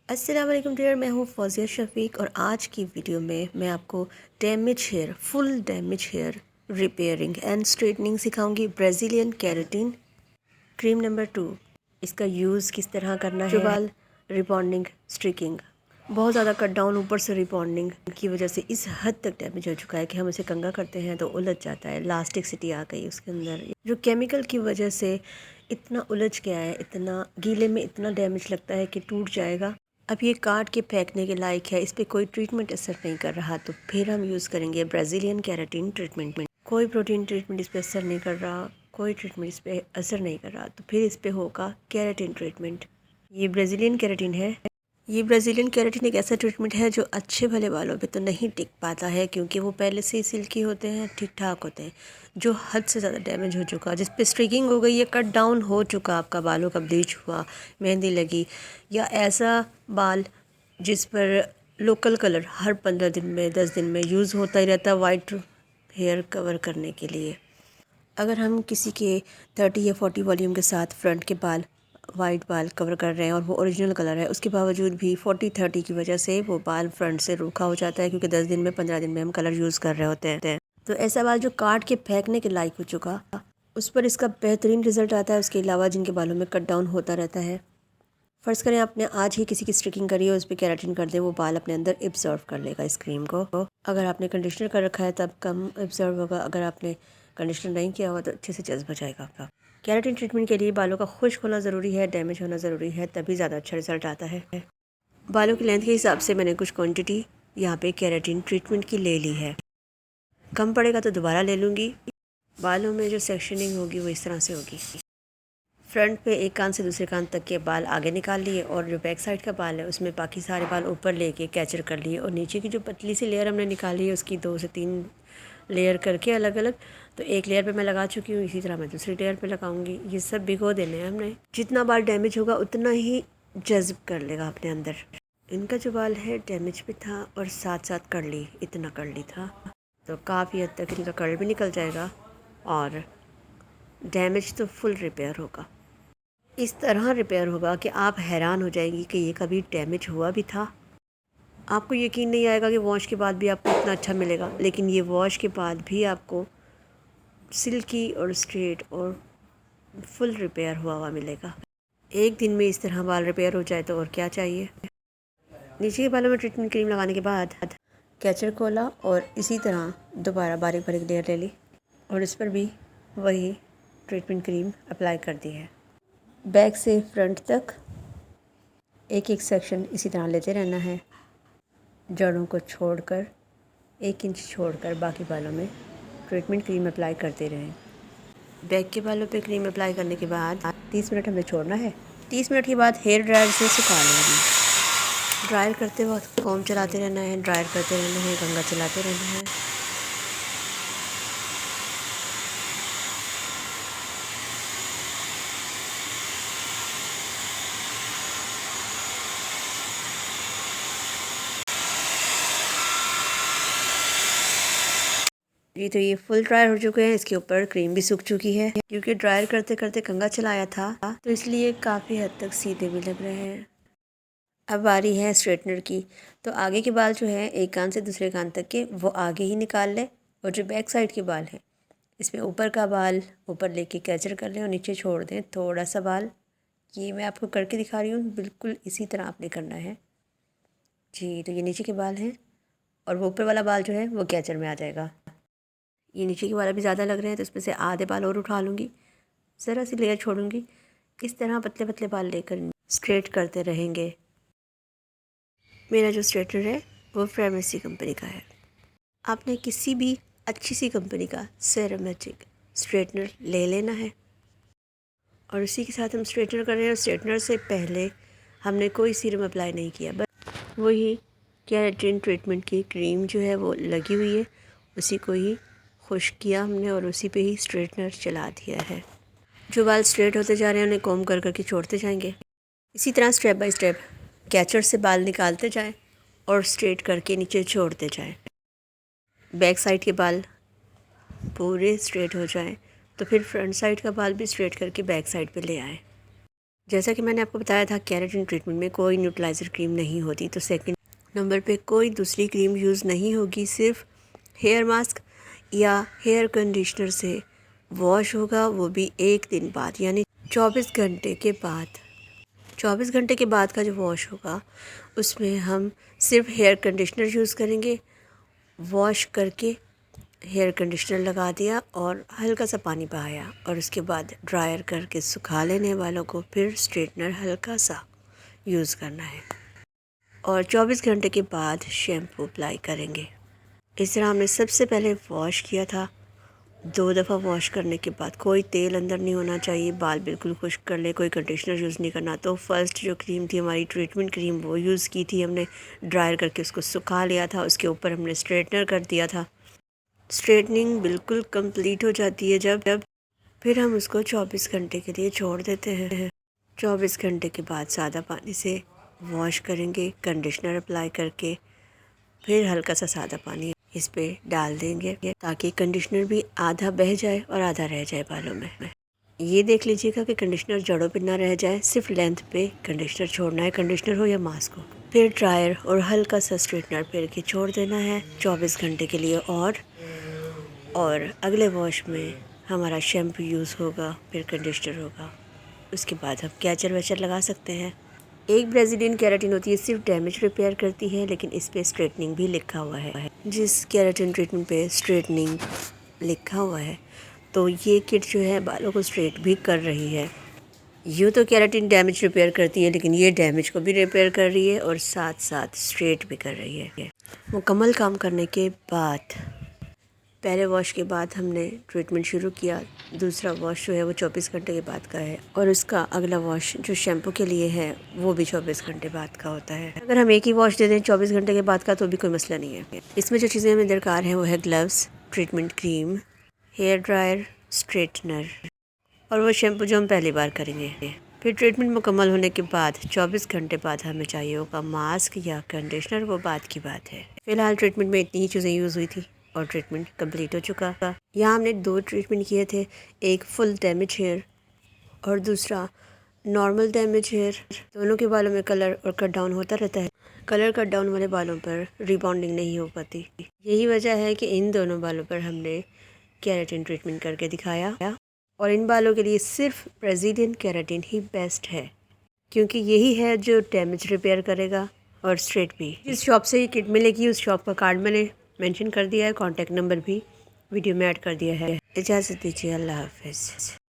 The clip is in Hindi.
अस्सलाम वालेकुम डियर, मैं हूँ फौजिया शफ़ीक और आज की वीडियो में मैं आपको full damage hair repairing and straightening सिखाऊंगी। Brazilian keratin cream number 2। इसका यूज़ किस तरह करना है। बाल रिबॉन्डिंग स्ट्रिकिंग, बहुत ज़्यादा कट डाउन, ऊपर से रिबॉन्डिंग की वजह से इस हद तक डैमेज हो चुका है कि हम उसे कंघा करते हैं तो उलझ जाता है, इलास्टिसिटी आ गई उसके अंदर, जो केमिकल की वजह से इतना उलझ गया है, इतना गीले में इतना डैमेज लगता है कि टूट जाएगा। अब ये काट के फेंकने के लायक है, इस पर कोई ट्रीटमेंट असर नहीं कर रहा, तो फिर हम यूज़ करेंगे ब्राज़ीलियन केराटिन ट्रीटमेंट में। कोई प्रोटीन ट्रीटमेंट इस पर असर नहीं कर रहा, कोई ट्रीटमेंट इस पर असर नहीं कर रहा, तो फिर इस पर होगा केराटिन ट्रीटमेंट। ये ब्राज़ीलियन केराटिन है। ये ब्राज़ीलियन केराटिन एक ऐसा ट्रीटमेंट है जो अच्छे भले बालों पे तो नहीं टिक पाता है, क्योंकि वो पहले से ही सिल्की होते हैं, ठीक ठाक होते हैं। जो हद से ज़्यादा डैमेज हो चुका, जिस पे स्ट्रिकिंग हो गई है, कट डाउन हो चुका, आपका बालों का ब्लीच हुआ, मेहंदी लगी, या ऐसा बाल जिस पर लोकल कलर हर 15 दिन में 10 दिन में यूज़ होता ही रहता है वाइट हेयर कवर करने के लिए। अगर हम किसी के 30 या 40 वॉल्यूम के साथ फ्रंट के बाल वाइट बाल कवर कर रहे हैं और वो ओरिजिनल कलर है, उसके बावजूद भी 40-30 की वजह से वो बाल फ्रंट से रूखा हो जाता है, क्योंकि 10 दिन में 15 दिन में हम कलर यूज़ कर रहे होते हैं। तो ऐसा बाल जो काट के फेंकने के लायक हो चुका, उस पर इसका बेहतरीन रिजल्ट आता है। उसके अलावा जिनके बालों में कट डाउन होता रहता है, फ़र्ज़ करें आपने आज ही किसी की स्ट्रिकिंग करी है, उस पर केराटिन कर दे, वो बाल अपने अंदर एब्जॉर्व कर लेगा इस क्रीम को। अगर आपने कंडीशनर कर रखा है तब कम एब्जॉर्व होगा, अगर आपने कंडीशनर नहीं किया हुआ तो अच्छे से जज्ब हो जाएगा आपका। केराटिन ट्रीटमेंट के लिए बालों का खुश्क होना ज़रूरी है, डैमेज होना ज़रूरी है, तभी ज़्यादा अच्छा रिजल्ट आता है। बालों की लेंथ के हिसाब से मैंने कुछ क्वान्टिटी यहाँ पे केराटिन ट्रीटमेंट की ले ली है। कम पड़ेगा तो दोबारा ले लूँगी। बालों में जो सेक्शनिंग होगी वो इस तरह से होगी। फ्रंट पे एक कान से दूसरे कान तक के बाल आगे निकाल लिए, और जो बैक साइड का बाल है उसमें बाकी सारे बाल ऊपर लेके कैचर कर लिए, और नीचे की जो पतली सी लेयर हमने निकाली है उसकी 2 से 3 लेयर करके अलग अलग, तो एक लेयर पे मैं लगा चुकी हूँ, इसी तरह मैं दूसरी लेयर पे लगाऊंगी। ये सब भिगो देने हैं हमने। जितना बाल डैमेज होगा उतना ही जज्ब कर लेगा अपने अंदर। इनका जो बाल है डैमेज भी था और साथ साथ कर्ली, इतना कर्ली था, तो काफ़ी हद तक इनका कर्ल भी निकल जाएगा और डैमेज तो फुल रिपेयर होगा। इस तरह रिपेयर होगा कि आप हैरान हो जाएंगी कि ये कभी डैमेज हुआ भी था। आपको यकीन नहीं आएगा कि वॉश के बाद भी आपको इतना अच्छा मिलेगा, लेकिन ये वॉश के बाद भी आपको सिल्की और स्ट्रेट और फुल रिपेयर हुआ मिलेगा। एक दिन में इस तरह बाल रिपेयर हो जाए तो और क्या चाहिए। नीचे के बालों में ट्रीटमेंट क्रीम लगाने के बाद कैचर खोला और इसी तरह दोबारा बारीक बारीक लेयर ले ली, और इस पर भी वही ट्रीटमेंट क्रीम अप्लाई कर दी है। बैक से फ्रंट तक एक एक सेक्शन इसी तरह लेते रहना है, जड़ों को छोड़कर 1 इंच छोड़कर बाकी बालों में ट्रीटमेंट क्रीम अप्लाई करते रहें। बैक के बालों पे क्रीम अप्लाई करने के बाद 30 मिनट हमें छोड़ना है। 30 मिनट के बाद हेयर ड्रायर से सुखा लेंगे। ड्रायर करते वक्त कॉम्ब चलाते रहना है, ड्रायर करते रहना है, कंघा चलाते रहना है। जी, तो ये फुल ड्रायर हो चुके हैं, इसके ऊपर क्रीम भी सूख चुकी है। क्योंकि ड्रायर करते करते कंघा चलाया था तो इसलिए काफ़ी हद तक सीधे भी लग रहे हैं। अब बारी है स्ट्रेटनर की, तो आगे के बाल जो है एक कान से दूसरे कान तक के वो आगे ही निकाल लें, और जो बैक साइड के बाल हैं इसमें ऊपर का बाल ऊपर लेके कैचर कर लें और नीचे छोड़ दें थोड़ा सा बाल। ये मैं आपको करके दिखा रही हूँ, बिल्कुल इसी तरह आपने करना है जी। तो ये नीचे के बाल हैं और वो ऊपर वाला बाल जो है वो कैचर में आ जाएगा। ये नीचे के बाल अभी ज़्यादा लग रहे हैं तो इसमें से आधे बाल और उठा लूँगी, ज़रा सी लेयर छोड़ूंगी। इस तरह पतले पतले बाल लेकर स्ट्रेट करते रहेंगे। मेरा जो स्ट्रेटनर है वो फ्रेमेसी कंपनी का है। आपने किसी भी अच्छी सी कंपनी का सेरामेटिक स्ट्रेटनर ले लेना है, और उसी के साथ हम स्ट्रेटनर कर रहे हैं। स्ट्रेटनर से पहले हमने कोई सीरम अप्लाई नहीं किया, बस वही केराटिन ट्रीटमेंट की क्रीम जो है वो लगी हुई है, उसी को ही खुश्क किया हमने और उसी पे ही स्ट्रेटनर चला दिया है। जो बाल स्ट्रेट होते जा रहे हैं उन्हें कॉम्ब कर करके छोड़ते जाएंगे। इसी तरह स्टेप बाय स्टेप कैचर से बाल निकालते जाएं और स्ट्रेट करके नीचे छोड़ते जाएं। बैक साइड के बाल पूरे स्ट्रेट हो जाएं तो फिर फ्रंट साइड का बाल भी स्ट्रेट करके बैक साइड पे ले आएं। जैसा कि मैंने आपको बताया था, केराटिन ट्रीटमेंट में कोई न्यूट्रलाइज़र क्रीम नहीं होती, तो सेकंड नंबर पे कोई दूसरी क्रीम यूज़ नहीं होगी, सिर्फ हेयर मास्क या हेयर कंडीशनर से वॉश होगा, वो भी 1 दिन बाद, यानी 24 घंटे के बाद। 24 घंटे के बाद का जो वॉश होगा उसमें हम सिर्फ हेयर कंडीशनर यूज़ करेंगे। वॉश करके हेयर कंडीशनर लगा दिया और हल्का सा पानी बहाया और उसके बाद ड्रायर करके सुखा लेने वालों को, फिर स्ट्रेटनर हल्का सा यूज़ करना है और 24 घंटे के बाद शैम्पू अप्लाई करेंगे। इस तरह हमने सबसे पहले वॉश किया था। 2 दफ़ा वॉश करने के बाद कोई तेल अंदर नहीं होना चाहिए, बाल बिल्कुल खुश्क कर ले, कोई कंडीशनर यूज़ नहीं करना। तो फर्स्ट जो क्रीम थी हमारी ट्रीटमेंट क्रीम, वो यूज़ की थी हमने, ड्रायर करके उसको सुखा लिया था। उसके ऊपर हमने स्ट्रेटनर कर दिया था। स्ट्रेटनिंग बिल्कुल कंप्लीट हो जाती है जब फिर हम उसको 24 घंटे के लिए छोड़ देते हैं। 24 घंटे के बाद सादा पानी से वॉश करेंगे, कंडीशनर अप्लाई करके, फिर हल्का सा सादा पानी इस पे डाल देंगे ताकि कंडीशनर भी आधा बह जाए और आधा रह जाए बालों में। ये देख लीजिएगा कि कंडीशनर जड़ों पे ना रह जाए, सिर्फ लेंथ पे कंडीशनर छोड़ना है, कंडीशनर हो या मास्क हो। फिर ड्रायर और हल्का सा स्ट्रेटनर फेर के छोड़ देना है 24 घंटे के लिए और अगले वॉश में हमारा शैम्पू यूज़ होगा, फिर कंडीशनर होगा। उसके बाद हम कैचर वैचर लगा सकते हैं। एक ब्राज़ीलियन केराटिन होती है, सिर्फ डैमेज रिपेयर करती है, लेकिन इस पे स्ट्रेटनिंग भी लिखा हुआ है। जिस केराटिन ट्रीटमेंट पे स्ट्रेटनिंग लिखा हुआ है, तो ये किट जो है बालों को स्ट्रेट भी कर रही है। यूँ तो केराटिन डैमेज रिपेयर करती है, लेकिन ये डैमेज को भी रिपेयर कर रही है और साथ साथ स्ट्रेट भी कर रही है। मुकम्मल काम करने के बाद पहले वॉश के बाद हमने ट्रीटमेंट शुरू किया। दूसरा वॉश जो है वो 24 घंटे के बाद का है और उसका अगला वॉश जो शैम्पू के लिए है वो भी 24 घंटे बाद का होता है। अगर हम एक ही वॉश दे दें 24 घंटे के बाद का तो भी कोई मसला नहीं है। इसमें जो चीज़ें हमें दरकार हैं वो है gloves, treatment cream, hair dryer, straightener और वो शैम्पू जो हम पहली बार करेंगे। फिर ट्रीटमेंट मुकम्मल होने के बाद 24 घंटे बाद हमें चाहिए होगा मास्क या कंडीशनर, वो बात की बात है। फ़िलहाल ट्रीटमेंट में इतनी ही चीज़ें यूज़ हुई थी और ट्रीटमेंट कंप्लीट हो चुका था। यहाँ हमने 2 ट्रीटमेंट किए थे, एक फुल डैमेज हेयर और दूसरा नॉर्मल डैमेज हेयर। दोनों के बालों में कलर और कट डाउन होता रहता है। कलर कट डाउन वाले बालों पर रिबॉन्डिंग नहीं हो पाती। यही वजह है कि इन दोनों बालों पर हमने केराटिन ट्रीटमेंट करके दिखाया और इन बालों के लिए सिर्फ ब्राज़ीलियन केराटिन ही बेस्ट है, क्योंकि यही है जो डैमेज रिपेयर करेगा और स्ट्रेट भी। जिस शॉप से ये किट मिलेगी उस शॉप का कार्ड मैंने मेंशन कर दिया है, कॉन्टैक्ट नंबर भी वीडियो में ऐड कर दिया है। इजाज़त दीजिए, अल्लाह हाफ़िज़।